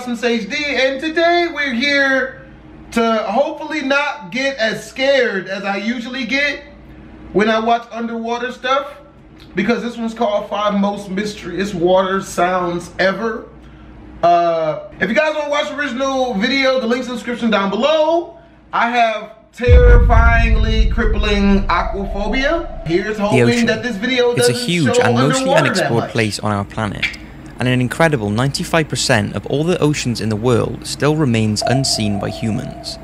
BHD HD, and today we're here to hopefully not get as scared as I usually get when I watch underwater stuff, because this one's called 5 Most Mysterious Water Sounds Ever. If you guys want to watch the original video, the link's in the description down below. I have terrifyingly crippling aquaphobia. Here's hoping that this video doesn't show It's a huge and mostly unexplored place place on our planet, and an incredible 95% of all the oceans in the world still remains unseen by humans.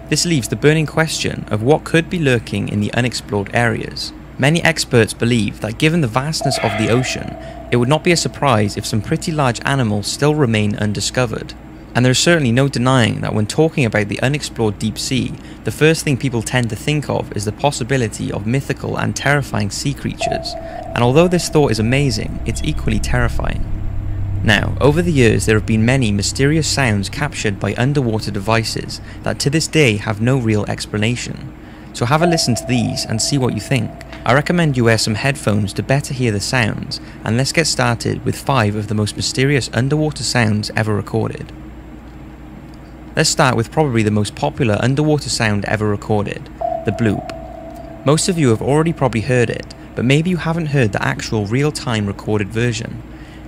This leaves the burning question of what could be lurking in the unexplored areas. Many experts believe that given the vastness of the ocean, it would not be a surprise if some pretty large animals still remain undiscovered. And there is certainly no denying that when talking about the unexplored deep sea, the first thing people tend to think of is the possibility of mythical and terrifying sea creatures. And although this thought is amazing, it's equally terrifying. Now, over the years there have been many mysterious sounds captured by underwater devices that to this day have no real explanation. So have a listen to these and see what you think. I recommend you wear some headphones to better hear the sounds, and let's get started with 5 of the most mysterious underwater sounds ever recorded. Let's start with probably the most popular underwater sound ever recorded, the bloop. Most of you have already probably heard it, but maybe you haven't heard the actual real-time recorded version.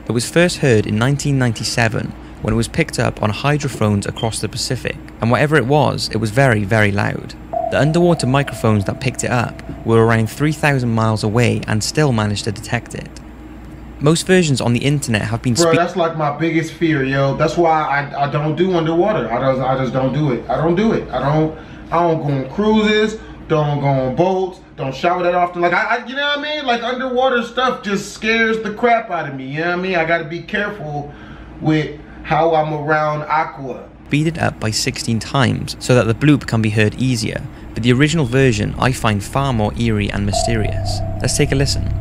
It was first heard in 1997 when it was picked up on hydrophones across the Pacific, and whatever it was very, very loud. The underwater microphones that picked it up were around 3,000 miles away and still managed to detect it. Most versions on the internet have been Bro, that's like my biggest fear, yo. That's why I don't do underwater. I just don't do it. I don't do it. I don't go on cruises, don't go on boats, don't shower that often. Like you know what I mean? Like underwater stuff just scares the crap out of me. You know what I mean? I gotta be careful with how I'm around aqua. Speeded up by 16 times so that the bloop can be heard easier, but the original version I find far more eerie and mysterious. Let's take a listen.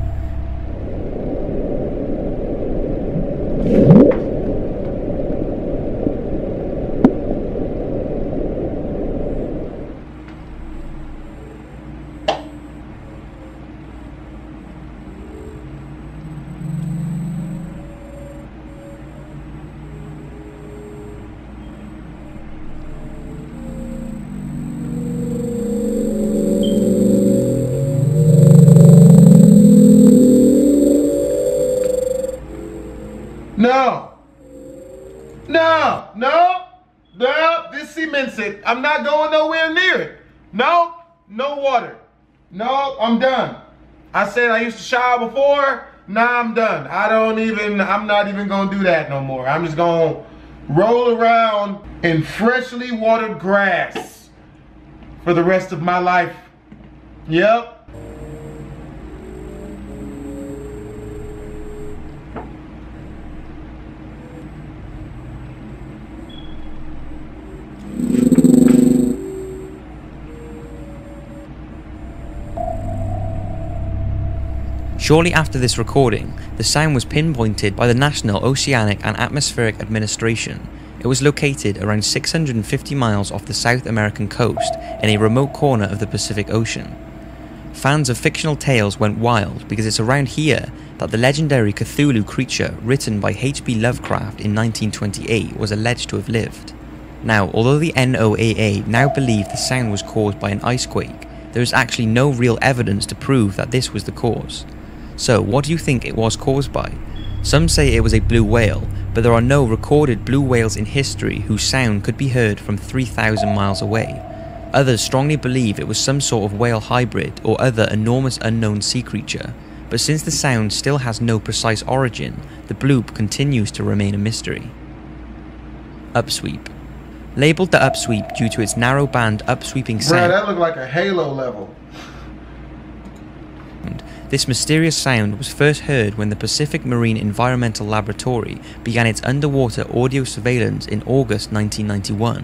No, this cements it. I'm not going nowhere near it. No water. No, I'm done. I said I used to shower before. Nah, I'm done. I'm not even gonna do that no more. I'm just gonna roll around in freshly watered grass for the rest of my life. Yep. Shortly after this recording, the sound was pinpointed by the National Oceanic and Atmospheric Administration. It was located around 650 miles off the South American coast in a remote corner of the Pacific Ocean. Fans of fictional tales went wild because it's around here that the legendary Cthulhu creature written by H.P. Lovecraft in 1928 was alleged to have lived. Now, although the NOAA now believe the sound was caused by an icequake, there is actually no real evidence to prove that this was the cause. So, what do you think it was caused by? Some say it was a blue whale, but there are no recorded blue whales in history whose sound could be heard from 3,000 miles away. Others strongly believe it was some sort of whale hybrid or other enormous unknown sea creature, but since the sound still has no precise origin, the bloop continues to remain a mystery. Upsweep. Labelled the upsweep due to its narrow band upsweeping sound. Bro, that looked like a Halo level. This mysterious sound was first heard when the Pacific Marine Environmental Laboratory began its underwater audio surveillance in August 1991.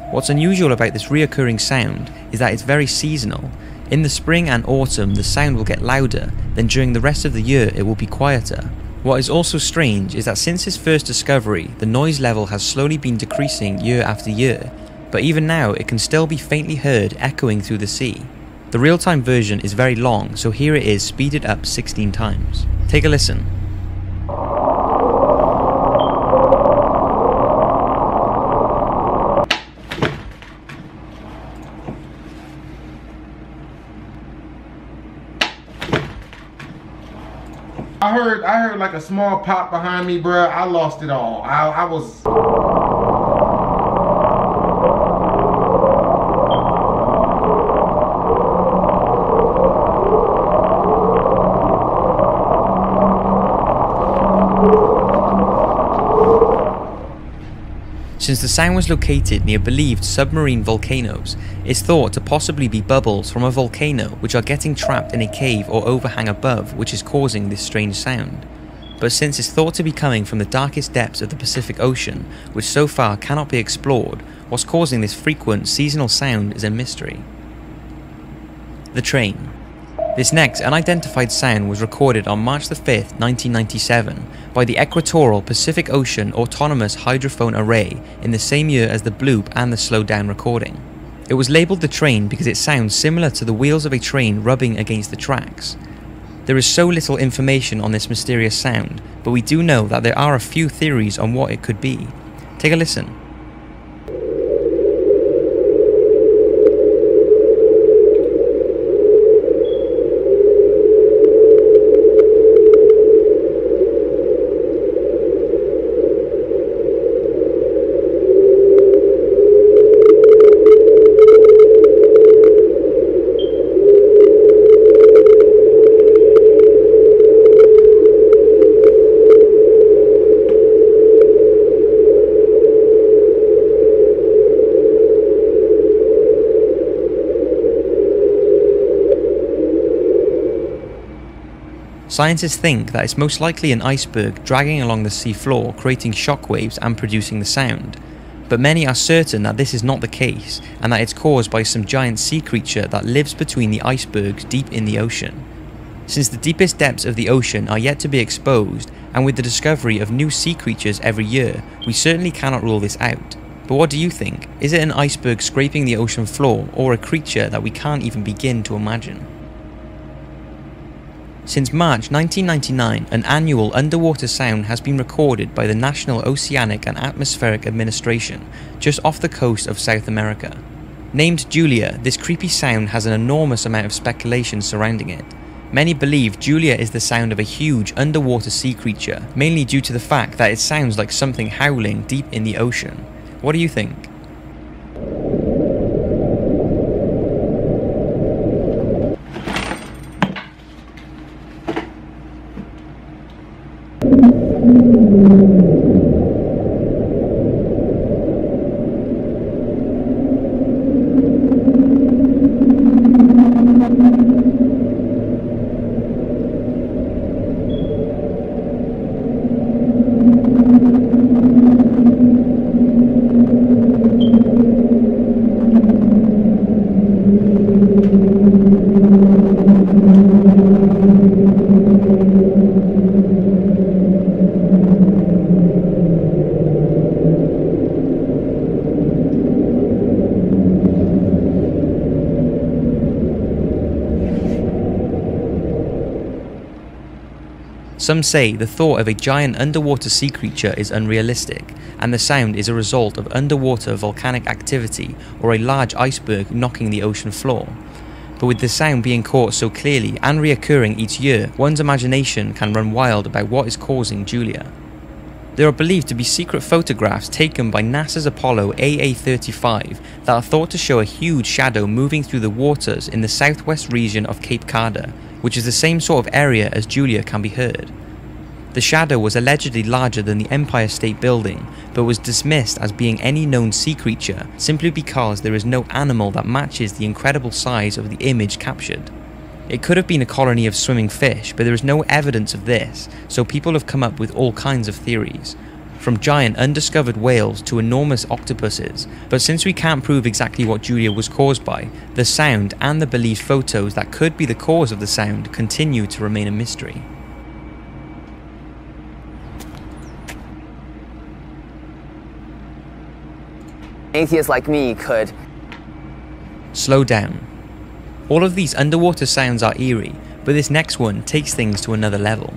What's unusual about this reoccurring sound is that it's very seasonal. In the spring and autumn the sound will get louder, then during the rest of the year it will be quieter. What is also strange is that since its first discovery, the noise level has slowly been decreasing year after year, but even now it can still be faintly heard echoing through the sea. The real-time version is very long, so here it is speeded up 16 times. Take a listen. I heard like a small pop behind me, bruh. I lost it all. I was... Since the sound was located near believed submarine volcanoes, it's thought to possibly be bubbles from a volcano which are getting trapped in a cave or overhang above, which is causing this strange sound. But since it's thought to be coming from the darkest depths of the Pacific Ocean, which so far cannot be explored, what's causing this frequent seasonal sound is a mystery. The train. This next unidentified sound was recorded on March the 5th, 1997 by the Equatorial Pacific Ocean Autonomous Hydrophone Array in the same year as the bloop and the slowed down recording. It was labelled the train because it sounds similar to the wheels of a train rubbing against the tracks. There is so little information on this mysterious sound, but we do know that there are a few theories on what it could be. Take a listen. Scientists think that it's most likely an iceberg dragging along the sea floor, creating shockwaves and producing the sound. But many are certain that this is not the case, and that it's caused by some giant sea creature that lives between the icebergs deep in the ocean. Since the deepest depths of the ocean are yet to be exposed, and with the discovery of new sea creatures every year, we certainly cannot rule this out. But what do you think? Is it an iceberg scraping the ocean floor, or a creature that we can't even begin to imagine? Since March 1999, an annual underwater sound has been recorded by the National Oceanic and Atmospheric Administration, just off the coast of South America. Named Julia, this creepy sound has an enormous amount of speculation surrounding it. Many believe Julia is the sound of a huge underwater sea creature, mainly due to the fact that it sounds like something howling deep in the ocean. What do you think? Some say the thought of a giant underwater sea creature is unrealistic, and the sound is a result of underwater volcanic activity or a large iceberg knocking the ocean floor. But with the sound being caught so clearly and reoccurring each year, one's imagination can run wild about what is causing Julia. There are believed to be secret photographs taken by NASA's Apollo AA-35 that are thought to show a huge shadow moving through the waters in the southwest region of Cape Carda, which is the same sort of area as Julia can be heard. The shadow was allegedly larger than the Empire State Building, but was dismissed as being any known sea creature simply because there is no animal that matches the incredible size of the image captured. It could have been a colony of swimming fish, but there is no evidence of this, so people have come up with all kinds of theories, from giant undiscovered whales to enormous octopuses. But since we can't prove exactly what Julia was caused by, the sound and the believed photos that could be the cause of the sound continue to remain a mystery. Atheists like me could slow down. All of these underwater sounds are eerie, but this next one takes things to another level.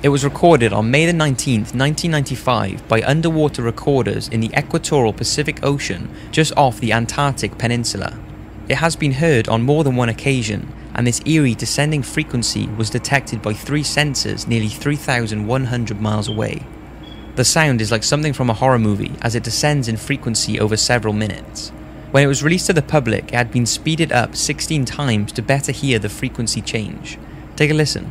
It was recorded on May the 19th, 1995 by underwater recorders in the Equatorial Pacific Ocean just off the Antarctic Peninsula. It has been heard on more than one occasion, and this eerie descending frequency was detected by 3 sensors nearly 3,100 miles away. The sound is like something from a horror movie as it descends in frequency over several minutes. When it was released to the public, it had been speeded up 16 times to better hear the frequency change. Take a listen.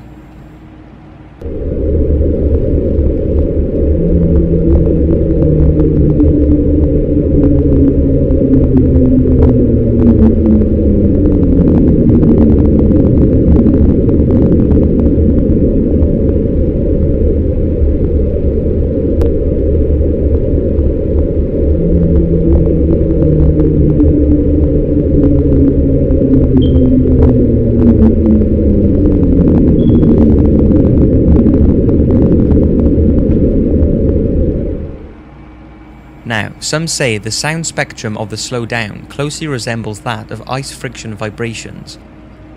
Now, some say the sound spectrum of the slowdown closely resembles that of ice friction vibrations.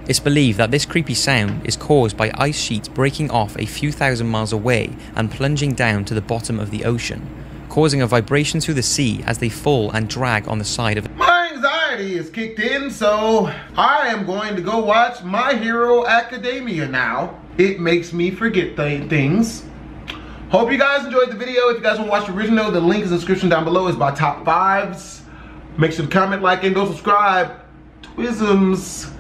It's believed that this creepy sound is caused by ice sheets breaking off a few thousand miles away and plunging down to the bottom of the ocean, causing a vibration through the sea as they fall and drag on the side of it. My anxiety is kicked in, so I am going to go watch My Hero Academia now. It makes me forget things. Hope you guys enjoyed the video. If you guys want to watch the original, the link is in the description down below. It's my top 5s. Make sure to comment, like, and go subscribe. Twisms.